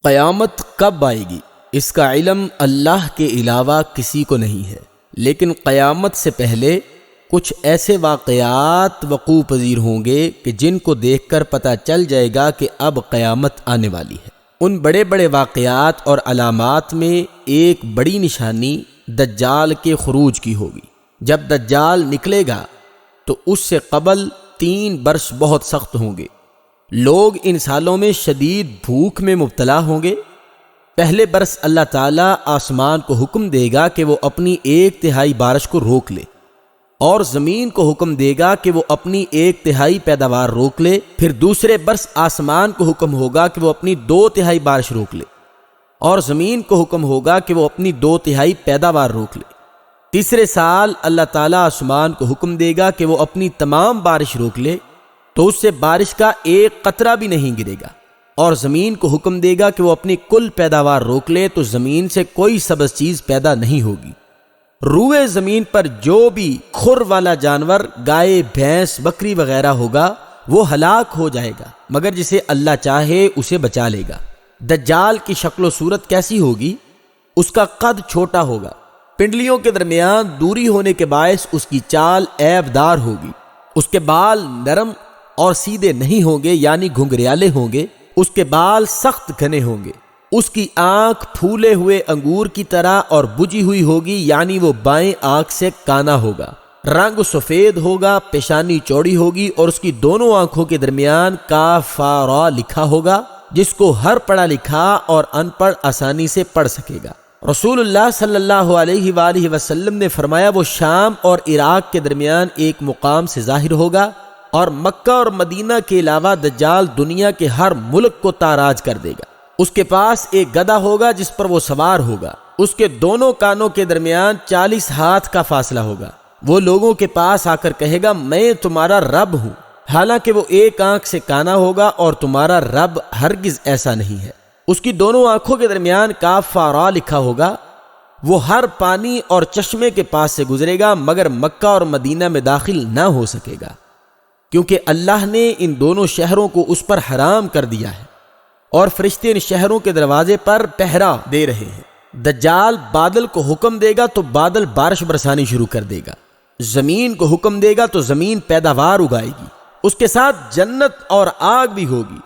قیامت کب آئے گی اس کا علم اللہ کے علاوہ کسی کو نہیں ہے، لیکن قیامت سے پہلے کچھ ایسے واقعات وقوع پذیر ہوں گے کہ جن کو دیکھ کر پتہ چل جائے گا کہ اب قیامت آنے والی ہے۔ ان بڑے بڑے واقعات اور علامات میں ایک بڑی نشانی دجال کے خروج کی ہوگی۔ جب دجال نکلے گا تو اس سے قبل 3 برس بہت سخت ہوں گے۔ لوگ ان سالوں میں شدید بھوک میں مبتلا ہوں گے۔ پہلے برس اللہ تعالیٰ آسمان کو حکم دے گا کہ وہ اپنی 1/3 بارش کو روک لے، اور زمین کو حکم دے گا کہ وہ اپنی 1/3 پیداوار روک لے۔ پھر دوسرے برس آسمان کو حکم ہوگا کہ وہ اپنی 2/3 بارش روک لے، اور زمین کو حکم ہوگا کہ وہ اپنی 2/3 پیداوار روک لے۔ تیسرے سال اللہ تعالیٰ آسمان کو حکم دے گا کہ وہ اپنی تمام بارش روک لے، تو اس سے بارش کا ایک قطرہ بھی نہیں گرے گا، اور زمین کو حکم دے گا کہ وہ اپنی کل پیداوار روک لے، تو زمین سے کوئی سبز چیز پیدا نہیں ہوگی۔ روئے زمین پر جو بھی کھر والا جانور، گائے، بھینس، بکری وغیرہ ہوگا وہ ہلاک ہو جائے گا، مگر جسے اللہ چاہے اسے بچا لے گا۔ دجال کی شکل و صورت کیسی ہوگی؟ اس کا قد چھوٹا ہوگا، پنڈلیوں کے درمیان دوری ہونے کے باعث اس کی چال عیب دار ہوگی، اس کے بال نرم اور سیدھے نہیں ہوں گے، یعنی گھنگریالے ہوں گے، اس کے بال سخت گھنے ہوں گے، اس کی آنکھ پھولے ہوئے انگور کی طرح اور بجھی ہوئی ہوگی، یعنی وہ بائیں آنکھ سے کانا ہوگا، رنگ سفید ہوگا، پیشانی چوڑی ہوگی، اور اس کی دونوں آنکھوں کے درمیان کاف فا را لکھا ہوگا، جس کو ہر پڑھا لکھا اور ان پڑھ آسانی سے پڑھ سکے گا۔ رسول اللہ صلی اللہ علیہ وآلہ وسلم نے فرمایا وہ شام اور عراق کے درمیان ایک مقام سے ظاہر ہوگا، اور مکہ اور مدینہ کے علاوہ دجال دنیا کے ہر ملک کو تاراج کر دے گا۔ اس کے پاس ایک گدھا ہوگا جس پر وہ سوار ہوگا، اس کے دونوں کانوں کے درمیان 40 ہاتھ کا فاصلہ ہوگا۔ وہ لوگوں کے پاس آ کر کہے گا میں تمہارا رب ہوں، حالانکہ وہ ایک آنکھ سے کانا ہوگا، اور تمہارا رب ہرگز ایسا نہیں ہے۔ اس کی دونوں آنکھوں کے درمیان کاف فا را لکھا ہوگا۔ وہ ہر پانی اور چشمے کے پاس سے گزرے گا، مگر مکہ اور مدینہ میں داخل نہ ہو سکے گا، کیونکہ اللہ نے ان دونوں شہروں کو اس پر حرام کر دیا ہے، اور فرشتے ان شہروں کے دروازے پر پہرا دے رہے ہیں۔ دجال بادل کو حکم دے گا تو بادل بارش برسانی شروع کر دے گا، زمین کو حکم دے گا تو زمین پیداوار اگائے گی، اس کے ساتھ جنت اور آگ بھی ہوگی۔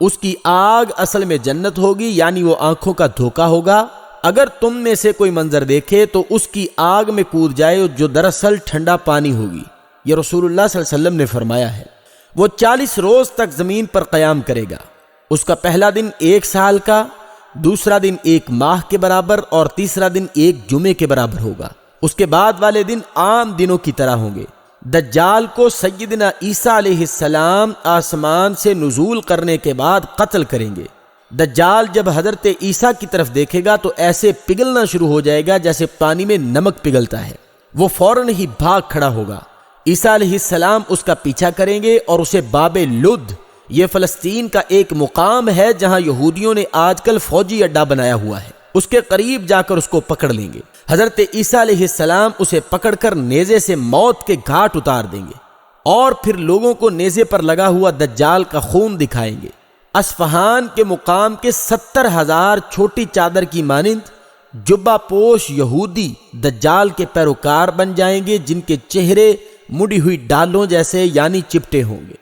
اس کی آگ اصل میں جنت ہوگی، یعنی وہ آنکھوں کا دھوکہ ہوگا۔ اگر تم میں سے کوئی منظر دیکھے تو اس کی آگ میں کود جائے، جو دراصل ٹھنڈا پانی ہوگی۔ یہ رسول اللہ صلی اللہ علیہ وسلم نے فرمایا ہے۔ وہ 40 روز تک زمین پر قیام کرے گا۔ اس کا پہلا دن 1 سال کا، دوسرا دن 1 ماہ کے برابر، اور تیسرا دن 1 جمعے کے برابر ہوگا۔ اس کے بعد والے دن عام دنوں کی طرح ہوں گے۔ دجال کو سیدنا عیسیٰ علیہ السلام آسمان سے نزول کرنے کے بعد قتل کریں گے۔ دجال جب حضرت عیسیٰ کی طرف دیکھے گا تو ایسے پگھلنا شروع ہو جائے گا جیسے پانی میں نمک پگھلتا ہے۔ وہ فوراً ہی بھاگ کھڑا ہوگا۔ عیسیٰ علیہ السلام اس کا پیچھا کریں گے اور اسے باب لد، یہ فلسطین کا ایک مقام ہے جہاں یہودیوں نے آج کل فوجی اڈا بنایا ہوا ہے، اس کے قریب جا کر اس کو پکڑ لیں گے۔ حضرت عیسیٰ علیہ السلام اسے پکڑ کر نیزے سے موت کے گھاٹ اتار دیں گے، اور پھر لوگوں کو نیزے پر لگا ہوا دجال کا خون دکھائیں گے۔ اصفہان کے مقام کے 70,000 چھوٹی چادر کی مانند جبہ پوش یہودی دجال کے پیروکار بن جائیں گے، جن کے چہرے مڑی ہوئی ڈالوں جیسے یعنی چپٹے ہوں گے۔